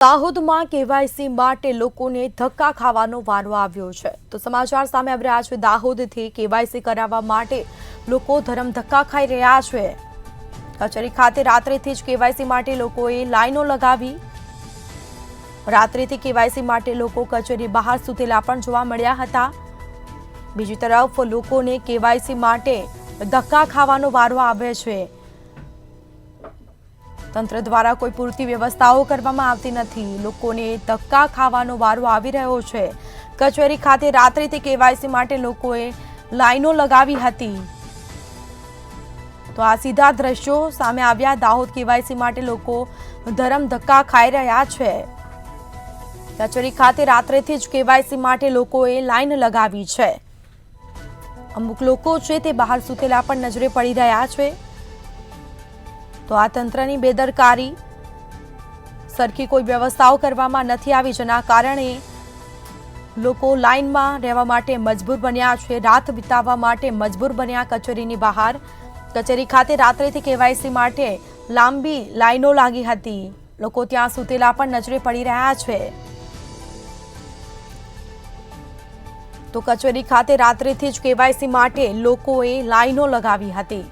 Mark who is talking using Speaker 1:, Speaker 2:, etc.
Speaker 1: દાહોદમાં કેવાયસી માટે લોકોને ધક્કા ખાવાનો વારો આવ્યો છે તો સમાચાર સામે આવી રહ્યા છે। દાહોદથી કેવાયસી કરાવવા માટે લોકો ધરમ ધક્કા ખાઈ રહ્યા છે। કચેરી ખાતે રાત્રેથી જ કેવાયસી માટે લોકોએ લાઈનો લગાવી। રાત્રેથી કેવાયસી માટે લોકો કચેરી બહાર સૂતેલા પણ જોવા મળ્યા હતા। બીજી તરફ લોકોને કેવાયસી માટે ધક્કા ખાવાનો વારો આવે છે। તંત્ર દ્વારા કોઈ પૂરતી વ્યવસ્થાઓ કરવામાં આવતી નથી। લોકોને ધક્કા ખાવાનો વારો આવી રહ્યો છે। કચેરી ખાતે રાત્રેથી કેવાયસી માટે લોકોએ લાઈનો લગાવી હતી। તો આ સીધા દ્રશ્યો સામે આવ્યા। દાહોદ કેવાયસી માટે લોકો ધરમ ધક્કા ખાઈ રહ્યા છે। કચેરી ખાતે રાત્રેથી જ કેવાયસી માટે લોકોએ લાઈન લગાવી છે। અમુક લોકો છે તે બહાર સૂતેલા પણ નજરે પડી રહ્યા છે। તો આ તંત્રની બેદરકારી, સરખી કોઈ વ્યવસ્થાઓ કરવામાં નથી આવી, જેના કારણે લોકો લાઈનમાં રહેવા માટે મજબૂર બન્યા છે। રાત વિતાવવા માટે મજબૂર બન્યા કચેરીની બહાર। કચેરી ખાતે રાત્રેથી કેવાયસી માટે લાંબી લાઈનો લાગી હતી। લોકો ત્યાં સૂતેલા પણ નજરે પડી રહ્યા છે। તો કચેરી ખાતે રાત્રેથી જ કેવાયસી માટે લોકોએ લાઈનો લગાવી હતી।